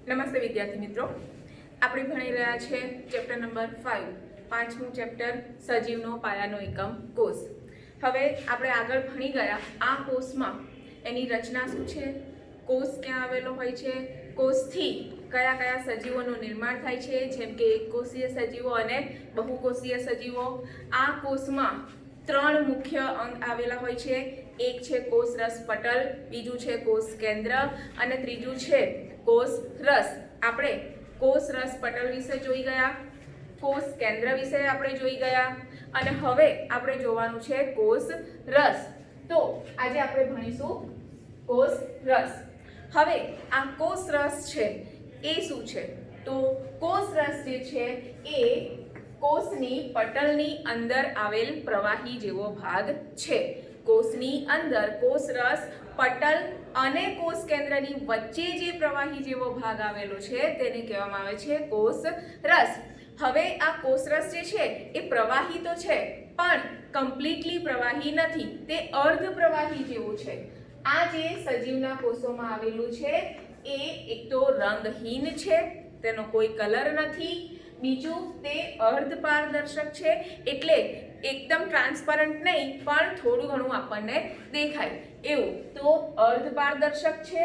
નમસ્તે વિદ્યાર્થી મિત્રો, આપણે ભણી રહ્યા છે ચેપ્ટર નંબર 5, પાંચમું ચેપ્ટર સજીવનો પાયાનો એકમ કોષ. હવે આપણે આગળ ભણી ગયા આ કોષમાં એની રચના શું છે, કોષ ક્યાં આવેલો હોય છે, કોષથી કયા કયા સજીવોનું નિર્માણ થાય છે, જેમ કે એકકોષીય સજીવો અને બહુકોષીય સજીવો. આ કોષમાં ત્રણ મુખ્ય અંગ આવેલા હોય છે. એક છે કોષરસ પટલ, બીજું છે કોષ કેન્દ્ર અને ત્રીજું છે કોષ રસ. આપણે કોષ રસ પટલ વિશે જોઈ ગયા, કોષ કેન્દ્ર વિશે આપણે જોઈ ગયા અને હવે આપણે જોવાનું છે કોષ રસ. તો આજે આપણે ભણીશું કોષ રસ. હવે આ કોષ રસ છે એ શું છે? તો કોષ રસ જે છે એ કોષની પટલની અંદર આવેલ પ્રવાહી જેવો ભાગ છે. કોષની અંદર કોષ રસ પટલ અને કોષ કેન્દ્રની વચ્ચે જે પ્રવાહી જેવો ભાગ આવેલો છે તેને કહેવામાં આવે છે કોષ રસ. હવે આ કોષ રસ જે છે એ પ્રવાહી તો છે પણ કમ્પ્લીટલી પ્રવાહી નથી, તે અર્ધ પ્રવાહી જેવું છે. આ જે સજીવના કોષોમાં આવેલું છે એ એક તો રંગહીન છે, તેનો કોઈ કલર નથી. બીજું તે અર્ધ પારદર્શક છે, એટલે એકદમ ટ્રાન્સપરન્ટ નહીં પણ થોડું ઘણું આપણને દેખાય એવું. તો અર્ધ પારદર્શક છે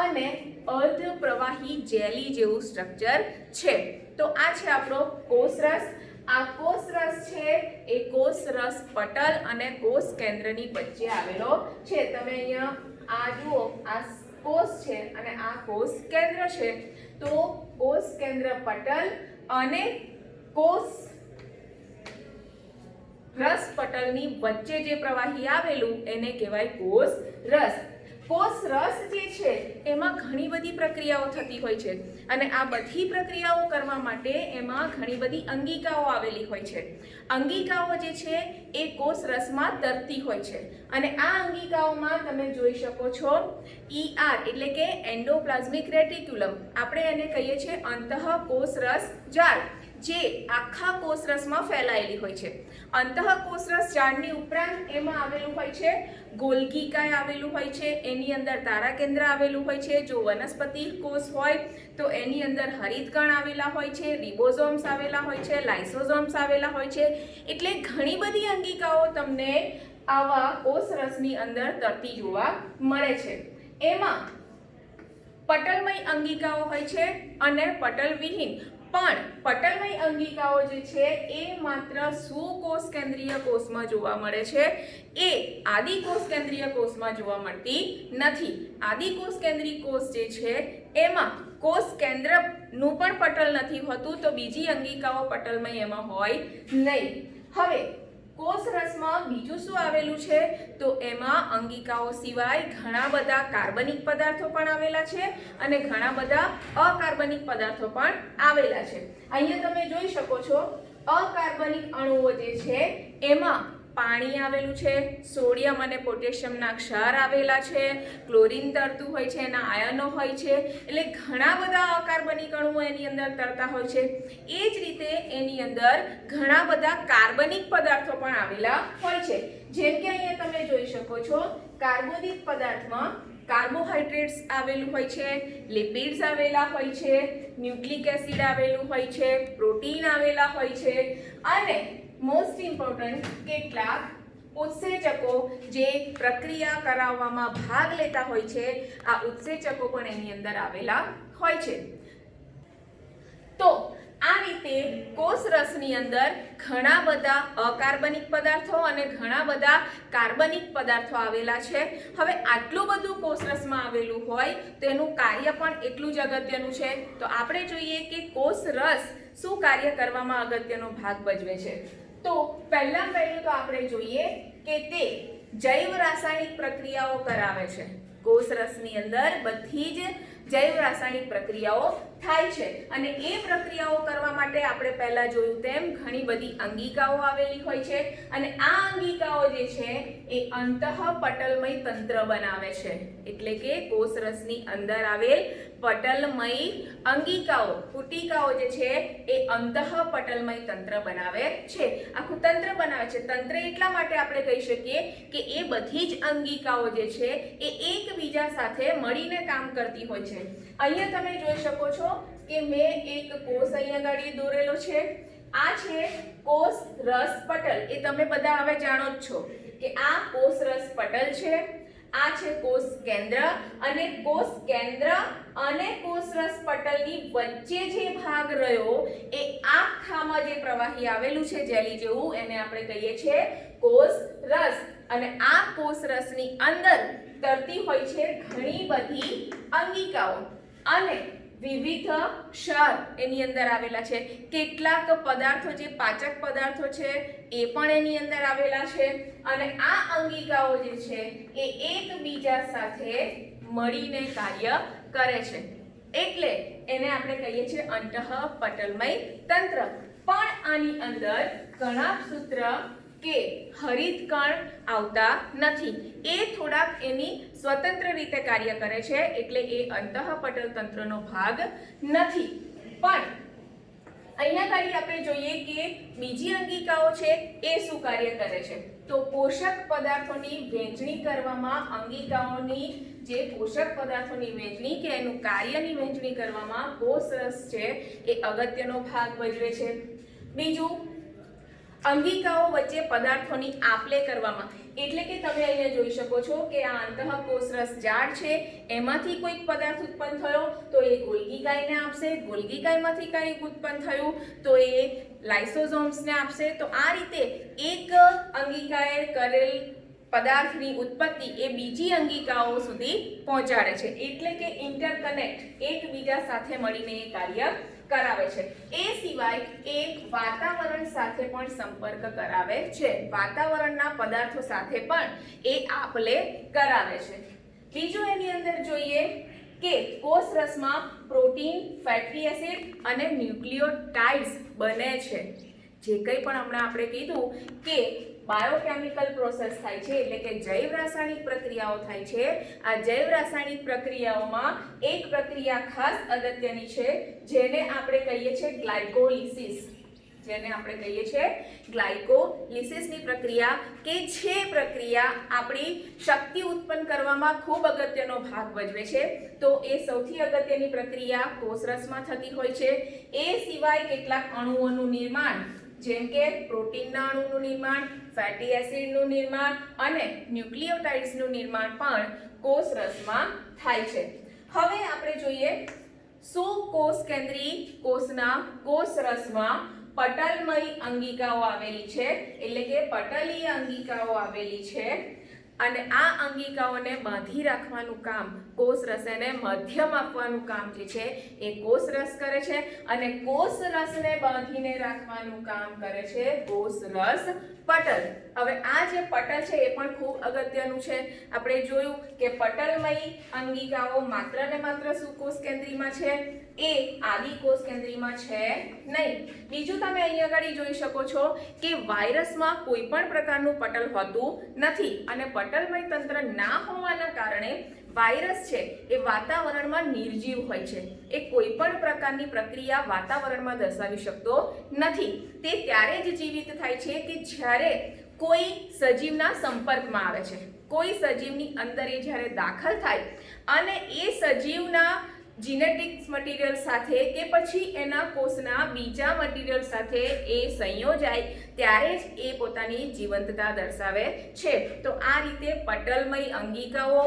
અને અર્ધ પ્રવાહી જેલી જેવું સ્ટ્રક્ચર છે. તો આ છે આપણો કોષરસ. આ કોષરસ છે એ કોષરસ પટલ અને કોષ કેન્દ્રની વચ્ચે આવેલો છે. તમે અહીંયા આ જુઓ, આ કોષ છે અને આ કોષ કેન્દ્ર છે. તો કોષ કેન્દ્ર પટલ અને કોષ રસ પટલની વચ્ચે જે પ્રવાહી આવેલું એને કહેવાય કોષ રસ. કોષ રસ જે છે એમાં ઘણી બધી પ્રક્રિયાઓ થતી હોય છે અને આ બધી પ્રક્રિયાઓ કરવા માટે એમાં ઘણી બધી અંગિકાઓ આવેલી હોય છે. અંગિકાઓ જે છે એ કોષ રસમાં તરતી હોય છે અને આ અંગિકાઓમાં તમે જોઈ શકો છો ER એટલે કે એન્ડોપ્લાઝમિક રેટિક્યુલમ, આપણે એને કહીએ છીએ અંતઃકોષરસ જાળ, જે આખા કોષરસમાં ફેલાયેલી હોય છે. અંતઃકોષરસ જાળની ઉપરાંત એમાં આવેલું હોય છે ગોલ્ગી કાય આવેલું હોય છે, એની અંદર તારા કેન્દ્ર આવેલું હોય છે. જો વનસ્પતિ કોષ હોય તો એની અંદર હરિતકણ આવેલા હોય છે, રિબોઝોમ્સ આવેલા હોય છે, લાઇસોઝોમ્સ આવેલા હોય છે. એટલે ઘણી બધી અંગિકાઓ તમને આવા કોષરસની અંદર તરતી જોવા મળે છે. એમાં પટલમય અંગિકાઓ હોય છે અને પટલ વિહીન. પણ પટલમય અંગિકાઓ જે છે એ માત્ર સુકોષ કેન્દ્રીય કોષમાં જોવા મળે છે, એ આદિકોષ કેન્દ્રીય કોષમાં જોવા મળતી નથી. આદિકોષ કેન્દ્રીય કોષ જે છે એમાં કોષ કેન્દ્રનું પણ પટલ નથી હોતું, તો બીજી અંગિકાઓ પટલમય એમાં હોય નહીં. હવે કોષરસમાં બીજું શું આવેલું છે? તો એમાં અંગિકાઓ સિવાય ઘણા બધા કાર્બનિક પદાર્થો પણ આવેલા છે અને ઘણા બધા અકાર્બનિક પદાર્થો પણ આવેલા છે. અહીંયા તમે જોઈ શકો છો અકાર્બનિક અણુઓ જે છે એમાં પાણી આવેલું છે, સોડિયમ અને પોટેશિયમના ક્ષાર આવેલા છે, ક્લોરીન તરતું હોય છે, એના આયનો હોય છે. એટલે ઘણા બધા અકાર્બનિક અણુઓ એની અંદર તરતા હોય છે. એ જ રીતે એની અંદર ઘણા બધા કાર્બનિક પદાર્થો પણ આવેલા હોય છે. જેમ કે અહીંયા તમે જોઈ શકો છો કાર્બોદિત પદાર્થમાં કાર્બોહાઈડ્રેટ્સ આવેલું હોય છે, લિપિડ્સ આવેલા હોય છે, ન્યુક્લિક એસિડ આવેલું હોય છે, પ્રોટીન આવેલા હોય છે અને મોસ્ટ ઇમ્પોર્ટન્ટ કેટલાક ઉત્સેચકો જે પ્રક્રિયા કરાવવામાં ભાગ લેતા હોય છે. આ ઉત્સેચકો પણ એની અંદર આવેલા હોય છે. તો આ રીતે કોષરસની અંદર ઘણા બધા અકાર્બનિક પદાર્થો અને ઘણા બધા કાર્બનિક પદાર્થો આવેલા છે. હવે આટલું બધું કોષરસમાં આવેલું હોય તેનું કાર્ય પણ એટલું જ અગત્યનું છે. તો આપણે જોઈએ કે કોષરસ શું કાર્ય કરવામાં અગત્યનો ભાગ ભજવે છે. તો પહેલું તો આપણે જોઈએ કે તે જૈવ રાસાયણિક પ્રક્રિયાઓ કરાવે છે. કોષરસની અંદર બધી જ જૈવ રાસાયણિક પ્રક્રિયાઓ થાય છે અને એ પ્રક્રિયાઓ કરવા માટે આપણે પહેલા જોયું તેમ ઘણી બધી અંગિકાઓ આવેલી હોય છે અને આ અંગિકાઓ જે છે એ અંતઃપટલમય તંત્ર બનાવે છે. એટલે કે કોષરસની અંદર આવેલ પટલમય અંગિકાઓ, પુટિકાઓ જે છે એ અંતઃપટલમય તંત્ર બનાવે છે. આખું તંત્ર બનાવે છે. તંત્ર એટલા માટે આપણે કહી શકીએ કે એ બધી જ અંગિકાઓ જે છે એ એકબીજા સાથે મળીને કામ કરતી હોય છે. છે। અહીંયા તમે જોઈ શકો છો કે મેં એક કોષ અહીંયા ગાડી દોરેલો છે। આ છે કોષ રસ પટલ। એ તમે બધા હવે જાણો જ છો કે આ કોષ રસ પટલ છે। આ છે કોષ કેન્દ્ર અને કોષ કેન્દ્ર અને કોષ રસ પટલની વચ્ચે જે ભાગ રહ્યો એ આખામાં જે પ્રવાહી આવેલું છે જેલી જેવું એને આપણે કહીએ છીએ કોષ રસ। અને આ કોષ રસની અંદર તરતી હોય છે ઘણી બધી અંગિકાઓ અને વિવિધ ક્ષાર એની અંદર આવેલા છે। કેટલાક પદાર્થો જે પાચક પદાર્થો છે એ પણ એની અંદર આવેલા છે અને આ અંગિકાઓ જે છે એ એકબીજા સાથે મળીને કાર્ય કરે છે એટલે એને આપણે કહીએ છીએ અંતઃપટલમય તંત્ર। પણ આની અંદર કણાભસૂત્ર કે હરિતકણ આવતા નથી। એ થોડાક એની સ્વતંત્ર રીતે કાર્ય કરે છે એટલે એ અંતઃપટલ તંત્રનો ભાગ નથી। પણ અહીંયા ગાડી આપણે જોઈએ કે બીજી અંગિકાઓ છે એ શું કાર્ય કરે છે તો પોષક પદાર્થોની વહેંચણી કરવામાં અંગિકાઓની જે પોષક પદાર્થોની વહેંચણી કે એનું કાર્યની વહેંચણી કરવામાં કોષરસ છે એ અગત્યનો ભાગ ભજવે છે। બીજું અંગિકાઓ વચ્ચે પદાર્થોની આપ-લે કરવામાં એટલે કે તમે અહીંયા જોઈ શકો છો કે આ અંતઃકોષરસ જાળ છે એમાંથી કોઈક પદાર્થ ઉત્પન્ન થયો તો એ ગોલ્ગીકાયને આપશે। ગોલ્ગીકાયમાંથી કંઈક ઉત્પન્ન થયું તો એ લાઇસોસોમ્સને આપશે। તો આ રીતે એક અંગિકાએ કરેલ પદાર્થની ઉત્પત્તિ એ બીજી અંગિકાઓ સુધી પહોંચાડે છે એટલે કે ઇન્ટરકનેક્ટ એકબીજા સાથે મળીને એ કાર્ય કરાવે છે। એ સિવાય એ વાતાવરણ સાથે પણ સંપર્ક કરાવે છે। વાતાવરણના પદાર્થો સાથે પણ એ આપ-લે કરાવે છે। બીજું એની અંદર જોઈએ કે કોષ રસમાં પ્રોટીન, ફેટી એસિડ અને ન્યુક્લિયોટાઇડ્સ બને છે। જે કંઈ પણ હમણાં આપણે કીધું કે બાયોકેમિકલ પ્રોસેસ થાય છે એટલે કે જૈવ રાસાયણિક પ્રક્રિયાઓ થાય છે। આ જૈવ રાસાયણિક પ્રક્રિયાઓમાં એક પ્રક્રિયા ખાસ અગત્યની છે જેને આપણે કહીએ છીએ ગ્લાયકોલિસિસ। જેને આપણે કહીએ છીએ ગ્લાયકોલિસિસની પ્રક્રિયા કે જે પ્રક્રિયા આપણી શક્તિ ઉત્પન્ન કરવામાં ખૂબ અગત્યનો ભાગ ભજવે છે। તો એ સૌથી અગત્યની પ્રક્રિયા કોષરસમાં થતી હોય છે। એ સિવાય કેટલાક અણુઓનું નિર્માણ જેમ કે પ્રોટીનના અણુનું નિર્માણ, ફેટી એસિડનું નિર્માણ અને ન્યુક્લિયોટાઇડ્સનું નિર્માણ પણ કોષરસમાં થાય છે। હવે આપણે જોઈએ શું કોષ કેન્દ્રી કોષના કોષરસમાં પટલમય અંગિકાઓ આવેલી છે એટલે કે પટલીય અંગિકાઓ આવેલી છે અને આ અંગિકાઓને બાંધી રાખવાનું કામ કોષરસ એને મધ્યમ આપવાનું કામ જે છે એ કોષરસ કરે છે અને કોષરસને બાંધીને રાખવાનું કામ કરે છે કોષરસ પટલ। હવે આ જે પટલ છે એ પણ ખૂબ અગત્યનું છે। આપણે જોયું કે પટલમય અંગિકાઓ માત્ર ને માત્ર શું કોષ કેન્દ્રીમાં છે એ આદિ કોષ કેન્દ્રીમાં છે નહીં। બીજું તમે અહીંયા આગળ જોઈ શકો છો કે વાયરસમાં કોઈ પણ પ્રકારનું પટલ હોતું નથી અને પટલમય તંત્ર ના હોવાના કારણે વાયરસ છે એ વાતાવરણમાં નિર્જીવ હોય છે। એ કોઈ પણ પ્રકારની પ્રક્રિયા વાતાવરણમાં દર્શાવી શકતો નથી। તે ત્યારે જ જીવિત થાય છે કે જ્યારે કોઈ સજીવના સંપર્કમાં આવે છે। કોઈ સજીવની અંદર એ જ્યારે દાખલ થાય અને એ સજીવના જીનેટિક્સ મટીરિયલ સાથે કે પછી એના કોષના બીજા મટીરિયલ સાથે એ સંયોજાય ત્યારે જ એ પોતાની જીવંતતા દર્શાવે છે। તો આ રીતે પટલમય અંગિકાઓ,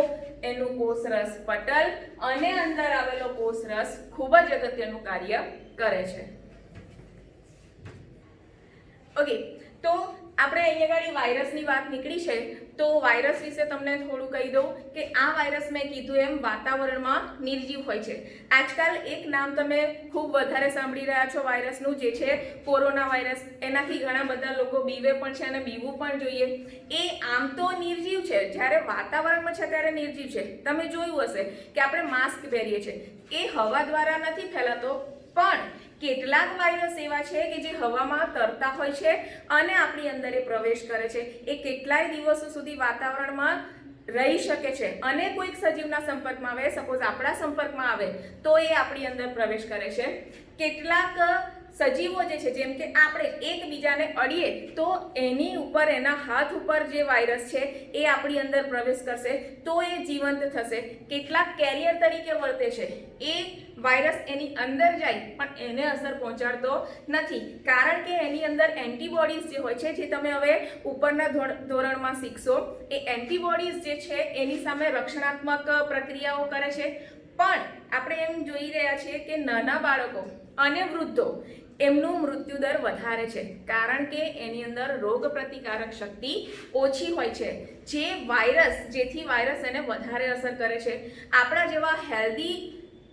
એનું કોષરસ પટલ અને અંદર આવેલો કોષરસ ખૂબ જ અગત્યનું કાર્ય કરે છે। ઓકે, તો આપણે અહીંયા આગળ વાયરસની વાત નીકળી છે તો વાયરસ વિશે તમને થોડું કહી દઉં કે આ વાયરસ મેં કીધું એમ વાતાવરણમાં નિર્જીવ હોય છે। આજકાલ એક નામ તમે ખૂબ વધારે સાંભળી રહ્યા છો વાયરસનું જે છે કોરોના વાયરસ। એનાથી ઘણા બધા લોકો બીવે પણ છે અને બીવું પણ જોઈએ। એ આમ તો નિર્જીવ છે, જ્યારે વાતાવરણમાં છે ત્યારે નિર્જીવ છે। તમે જોયું હશે કે આપણે માસ્ક પહેરીએ છીએ, એ હવા દ્વારા નથી ફેલાતો પણ કેટલાક વાયરસ એવા છે કે જે હવામાં તરતા હોય છે અને આપણી અંદર એ પ્રવેશ કરે છે। એ કેટલાય દિવસો સુધી વાતાવરણમાં રહી શકે છે અને કોઈક સજીવના સંપર્કમાં આવે, સપોઝ આપણા સંપર્કમાં આવે તો એ આપણી અંદર પ્રવેશ કરે છે। કેટલાક સજીવો જે છે, જેમ કે આપણે એકબીજાને અડીએ તો એની ઉપર, એના હાથ ઉપર જે વાયરસ છે એ આપણી અંદર પ્રવેશ કરશે તો એ જીવંત થશે. કેટલાક કેરિયર તરીકે વર્તે છે, એ વાયરસ એની અંદર જાય પણ એને અસર પહોંચાડતો નથી, કારણ કે એની અંદર એન્ટીબોડીઝ જે હોય છે, જે તમે હવે ઉપરના ધોરણમાં શીખશો, એ એન્ટીબોડીઝ જે છે એની સામે રક્ષણાત્મક પ્રક્રિયાઓ કરે છે. પણ આપણે એમ જોઈ રહ્યા છીએ કે નાના બાળકો અને વૃદ્ધો એમનું મૃત્યુદર વધારે છે, કારણ કે એની અંદર રોગ પ્રતિકારક શક્તિ ઓછી હોય છે, જેથી વાયરસ એને વધારે અસર કરે છે. આપણા જેવા હેલ્ધી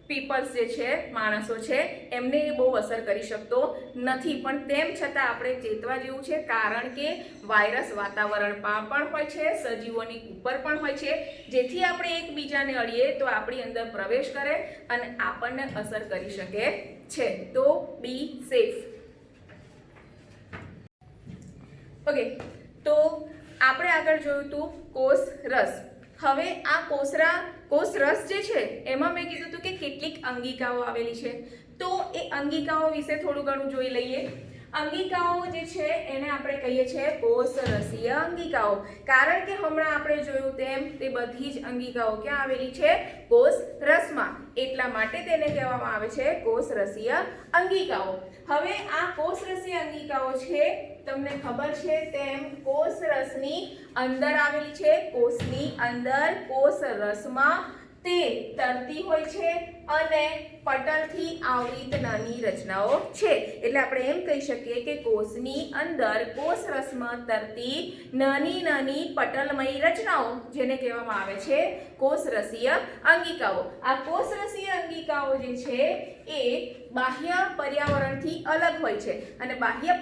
પીપલ્સ જે છે, માણસો છે, એમને એ બહુ અસર કરી શકતો નથી, પણ તેમ છતાં આપણે ચેતવા જેવું છે, કારણ કે વાયરસ વાતાવરણમાં પણ હોય છે, સજીવોની ઉપર પણ હોય છે, જેથી આપણે એકબીજાને અડીએ તો આપણી અંદર પ્રવેશ કરે અને આપણને અસર કરી શકે છે. તો બી સેફ. ઓકે, તો આપણે આગળ જોયું હતું કોષ રસ. હવે આ કોષ રસ જે છે એમાં મેં કીધું હતું કે કેટલીક અંગિકાઓ આવેલી છે, તો એ અંગિકાઓ વિશે થોડું ઘણું જોઈ લઈએ. અંગિકાઓ જે છે એને આપણે કહીએ છીએ કોષરસીય અંગિકાઓ, કારણ કે હમણાં આપણે જોયું તેમ તે બધી જ અંગિકાઓ ક્યાં આવેલી છે? કોષ રસમાં, એટલા માટે તેને કહેવામાં આવે છે કોષરસીય અંગિકાઓ. હવે આ કોષરસીય અંગિકાઓ છે, તમને ખબર છે તેમ કોષ રસની અંદર આવેલી છે. કોષની અંદર કોષ રસમાં તે તરતી હોય છે અને પટલથી આવૃત નાની રચનાઓ છે. એટલે આપણે એમ કહી શકીએ કે કોષની અંદર કોષ રસમાં તરતી નાની નાની પટલમય રચનાઓ, જેને કહેવામાં આવે છે કોષરસીય અંગિકાઓ. આ કોષરસીય અંગિકાઓ જે છે એ બાહ્ય પર્યાવરણથી અલગ હોય છે, અને બાહ્ય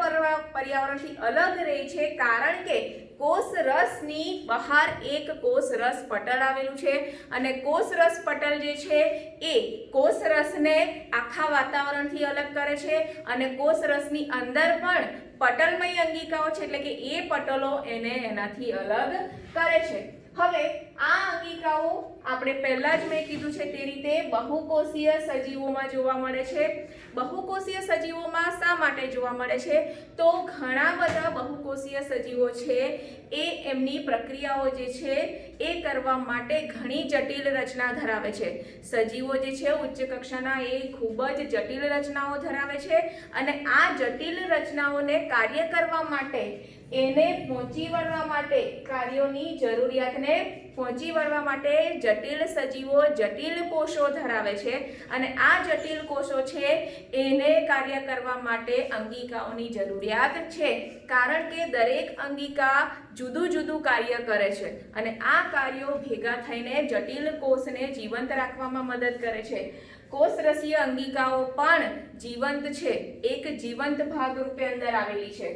પર્યાવરણથી અલગ રહે છે કારણ કે કોષ રસની બહાર એક કોષ રસ પટલ આવેલું છે, અને કોષ રસ પટલ જે છે એ કોષ રસને આખા વાતાવરણથી અલગ કરે છે, અને કોષ રસની અંદર પણ પટલમય અંગિકાઓ છે, એટલે કે એ પટલો એને એનાથી અલગ કરે છે. હવે આ અંગિકાઓ આપણે પહેલા જ મેં કીધું છે તે રીતે બહુકોષીય સજીવોમાં જોવા મળે છે. બહુકોષીય સજીવોમાં શા માટે જોવા મળે છે? તો ઘણા બધા બહુકોષીય સજીવો છે એ એમની પ્રક્રિયાઓ જે છે એ કરવા માટે ઘણી જટિલ રચના ધરાવે છે. સજીવો જે છે ઉચ્ચ કક્ષાના એ ખૂબ જ જટિલ રચનાઓ ધરાવે છે, અને આ જટિલ રચનાઓને કાર્ય કરવા માટે, એને પહોંચી વળવા માટે, કાર્યોની જરૂરિયાતને પહોંચી વળવા માટે જટિલ સજીવો જટિલ કોષો ધરાવે છે, અને આ જટિલ કોષો છે એને કાર્ય કરવા માટે અંગિકાઓની જરૂરિયાત છે, કારણ કે દરેક અંગિકા જુદું જુદું કાર્ય કરે છે, અને આ કાર્યો ભેગા થઈને જટિલ કોષને જીવંત રાખવામાં મદદ કરે છે. કોષરસીય અંગિકાઓ પણ જીવંત છે, એક જીવંત ભાગ રૂપે અંદર આવેલી છે.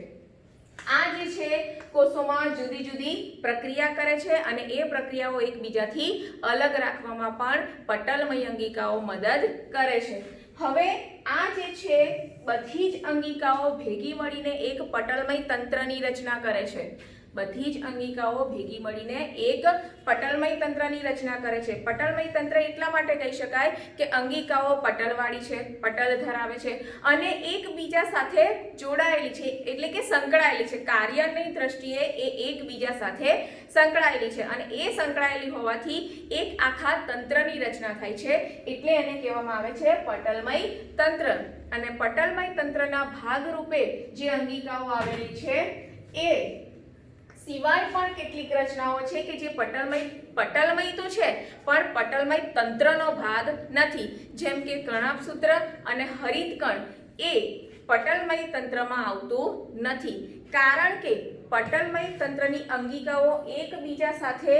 આ જે છે કોષોમાં જુદી જુદી પ્રક્રિયા કરે છે, અને એ પ્રક્રિયાઓ એકબીજાથી અલગ રાખવામાં પણ પટલમય અંગિકાઓ મદદ કરે છે. હવે આ જે છે બધી જ અંગિકાઓ ભેગી મળીને એક પટલમય તંત્રની રચના કરે છે. બધી જ અંગિકાઓ ભેગી મળીને એક પટલમય તંત્રની રચના કરે છે. પટલમય તંત્ર એટલા માટે કહી શકાય કે અંગિકાઓ પટલવાળી છે, પટલ ધરાવે છે, અને એકબીજા સાથે જોડાયેલી છે, એટલે કે સંકળાયેલી છે. કાર્યની દ્રષ્ટિએ એ એકબીજા સાથે સંકળાયેલી છે, અને એ સંકળાયેલી હોવાથી એક આખા તંત્રની રચના થાય છે, એટલે એને કહેવામાં આવે છે પટલમય તંત્ર. અને પટલમય તંત્રના ભાગરૂપે જે અંગિકાઓ આવેલી છે એ સિવાય પણ કેટલીક રચનાઓ છે કે જે પટલમય તો છે પણ પટલમય તંત્રનો ભાગ નથી, જેમ કે કણાભસૂત્ર અને હરિતકણ એ પટલમય તંત્રમાં આવતું નથી, કારણ કે પટલમય તંત્રની અંગિકાઓ એકબીજા સાથે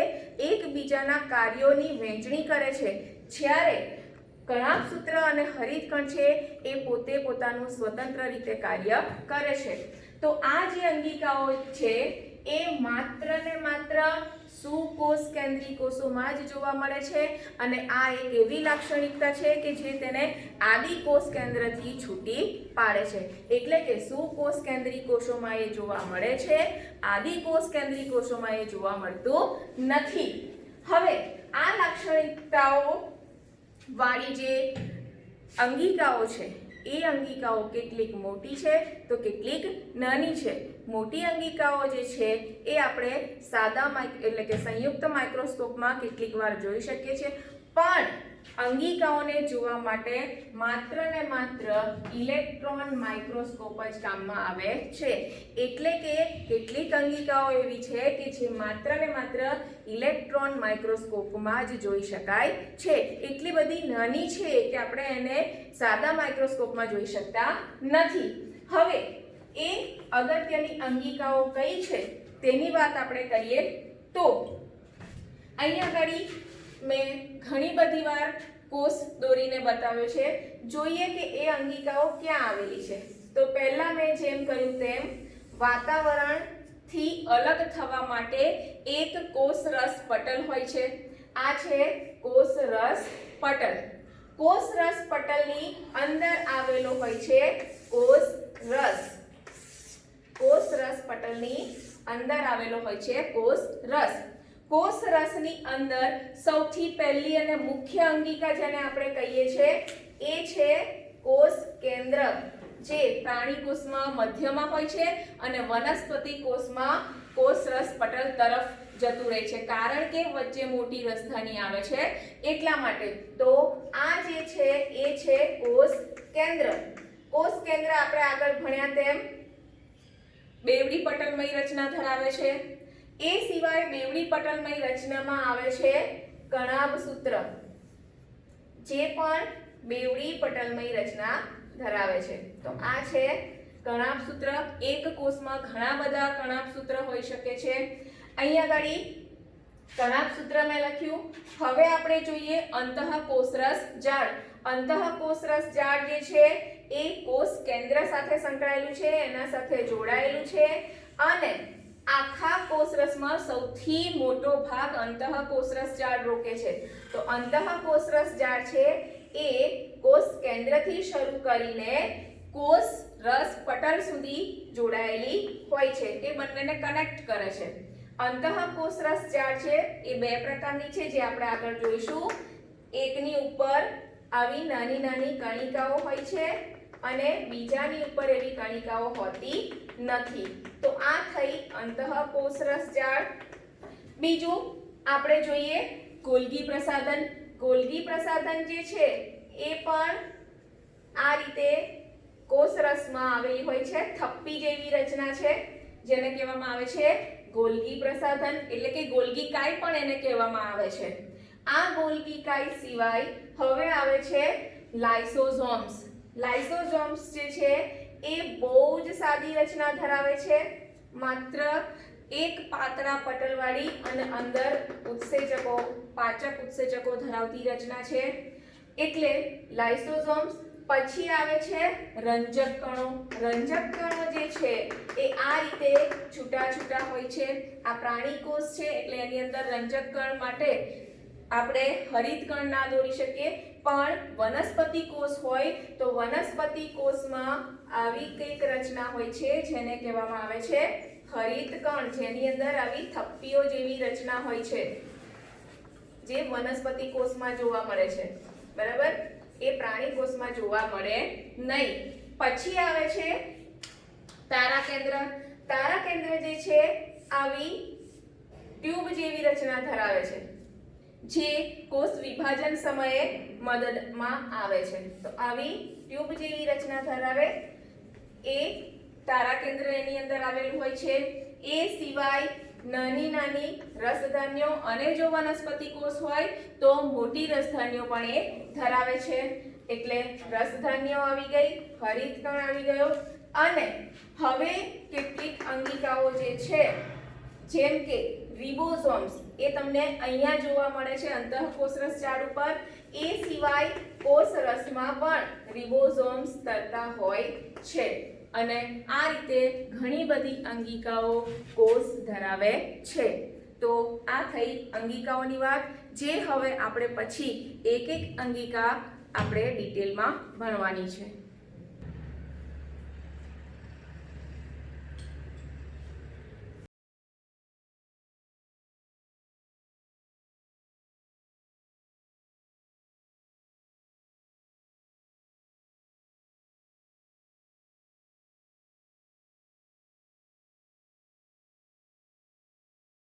એકબીજાના કાર્યોની વહેંચણી કરે છે, જ્યારે કણાભસૂત્ર અને હરિતકણ છે એ પોતે પોતાનું સ્વતંત્ર રીતે કાર્ય કરે છે. તો આ જે અંગિકાઓ છે એ માત્ર ને માત્ર સુકોષ કેન્દ્રી કોષોમાં જ જોવા મળે છે, અને આ એક એવી લાક્ષણિકતા છે કે જે તેને આદિકોષ કેન્દ્રથી છૂટી પાડે છે. એટલે કે સુકોષ કેન્દ્રી કોષોમાં એ જોવા મળે છે, આદિકોષ કેન્દ્રી કોષોમાં એ જોવા મળતું નથી. હવે આ લાક્ષણિકતાઓ વાળી જે અંગિકાઓ છે એ અંગિકાઓ કેટલીક મોટી છે તો કેટલીક નાની છે. મોટી અંગિકાઓ જે છે એ આપણે સાદા એટલે કે સંયુક્ત માઇક્રોસ્કોપમાં કેટલીક વાર જોઈ શકીએ છીએ, પણ અંગિકાઓને જોવા માટે માત્ર ને માત્ર ઇલેક્ટ્રોન માઇક્રોસ્કોપ જ કામમાં આવે છે. એટલે કે કેટલીક અંગિકાઓ એવી છે કે જે માત્ર ને માત્ર ઇલેક્ટ્રોન માઇક્રોસ્કોપમાં જ જોઈ શકાય છે. એટલી બધી નાની છે કે આપણે એને સાદા માઇક્રોસ્કોપમાં જોઈ શકતા નથી. હવે એ અગત્યની અંગિકાઓ કઈ છે તેની વાત આપણે કરીએ તો અહીંયા આગળ મેં ઘણી બધી વાર કોષ દોરીને બતાવ્યો છે. જોઈએ કે એ અંગિકાઓ ક્યાં આવેલી છે. તો પહેલા મેં જેમ કહ્યું તેમ વાતાવરણથી અલગ થવા માટે એક કોષરસ પટલ હોય છે. આ છે કોષરસ પટલ. કોષરસ પટલની અંદર આવેલો હોય છે કોષરસ. કોષરસ પટલની અંદર આવેલો હોય છે કોષરસ. કોષરસની અંદર સૌથી પહેલી અને મુખ્ય અંગિકા જેને આપણે કહીએ છીએ એ છે કોષ કેન્દ્ર, જે પ્રાણી કોષમાં મધ્યમાં હોય છે અને વનસ્પતિ કોષમાં કોષરસ પટલ તરફ જતું રહે છે, કારણ કે વચ્ચે મોટી રસધાની આવે છે એટલા માટે. તો આ જે છે એ છે કોષ કેન્દ્ર. કોષ કેન્દ્ર આપણે આગળ ભણ્યા તેમ બેવડી પટલમય રચના ધરાવે છે. એ સિવાય બેવડી પટલમય રચનામાં આવે છે કણાભસૂત્ર, જે પણ બેવડી પટલમય રચના ધરાવે છે. તો આ છે કણાભસૂત્ર. એક કોષમાં ઘણા બધા કણાભસૂત્ર હોઈ શકે છે. અહીંયા આગળ કણાભસૂત્ર મેં લખ્યું. હવે આપણે જોઈએ અંતઃકોષરસ જાળ. અંતઃકોષરસ જાળ જે છે એ કોષ કેન્દ્ર સાથે સંકળાયેલું છે, એના સાથે જોડાયેલું છે અને આખા કોષરસમાં સૌથી મોટો ભાગ અંતઃકોષરસ જાળ રોકે છે. તો અંતઃકોષરસ જાળ છે એ કોષ કેન્દ્રથી શરૂ કરીને કોષરસ પટલ સુધી જોડાયેલી હોય છે. એ બંનેને કનેક્ટ કરે છે. અંતઃકોષરસ જાળ છે એ બે પ્રકારની છે, જે આપણે આગળ જોઈશું. એકની ઉપર આવી નાની નાની કણિકાઓ હોય છે અને બીજાની ઉપર એવી કણિકાઓ હોતી નથી. તો આ થઈ અંતઃકોષરસ જાળ. બીજું આપણે જોઈએ ગોલ્ગી પ્રસાધન. ગોલ્ગી પ્રસાધન જે છે એ પણ આ રીતે કોષરસમાં આવેલી હોય છે. થપ્પી જેવી રચના છે જેને કહેવામાં આવે છે ગોલ્ગી પ્રસાધન, એટલે કે ગોલ્ગી કાય પણ એને કહેવામાં આવે છે. આ ગોલ્ગી કાય સિવાય હવે આવે છે લાઇસોઝોમ્સ. લાઇસોઝોમ્સ જે છે એ બહુ જ સાદી રચના ધરાવે છે. માત્ર એક પાતળા પટલવાળી અને અંદર ઉત્સેચકો, પાચક ઉત્સેચકો ધરાવતી રચના છે. એટલે લાઇસોઝોમ્સ. પછી આવે છે રંજક કણો. રંજક કણો જે છે એ આ રીતે છૂટા છૂટા હોય છે. આ પ્રાણી કોષ છે એટલે એની અંદર રંજક કણ માટે આપણે હરિત કણ ના દોરી શકીએ, પણ વનસ્પતિ કોષ હોય તો વનસ્પતિ કોષમાં આવી કંઈક રચના હોય છે જેને કહેવામાં આવે છે હરિત કણ, જેની અંદર આવી થપ્પીઓ જેવી રચના હોય છે જે વનસ્પતિ કોષમાં જોવા મળે છે. બરાબર? એ પ્રાણી કોષમાં જોવા મળે નહીં. પછી આવે છે તારા કેન્દ્ર. તારા કેન્દ્ર જે છે આવી ટ્યુબ જેવી રચના ધરાવે છે, જે કોષ વિભાજન સમયે મદદમાં આવે છે. તો આવી ટ્યુબ જેવી રચના ધરાવે એ તારા કેન્દ્ર એની અંદર આવેલું હોય છે. એ સિવાય નાની નાની રસધાન્યો અને જો વનસ્પતિ કોષ હોય તો મોટી રસધાન્યો પણ એ ધરાવે છે. એટલે રસધાન્યો આવી ગઈ, હરિત કણ આવી ગયો. અને હવે કેટલીક અંગિકાઓ જે છે જેમ કે રિબોઝોમ્સ, એ તમને અહીંયા જોવા મળે છે અંતઃકોષરસ જાળ ઉપર. એ સિવાય કોષરસમાં પણ રિબોઝોમ્સ તરતા હોય છે. અને આ રીતે ઘણી બધી અંગિકાઓ કોષ ધરાવે છે. તો આ થઈ અંગિકાઓની વાત, જે હવે આપણે પછી એક એક અંગિકા આપણે ડિટેલમાં ભણવાની છે.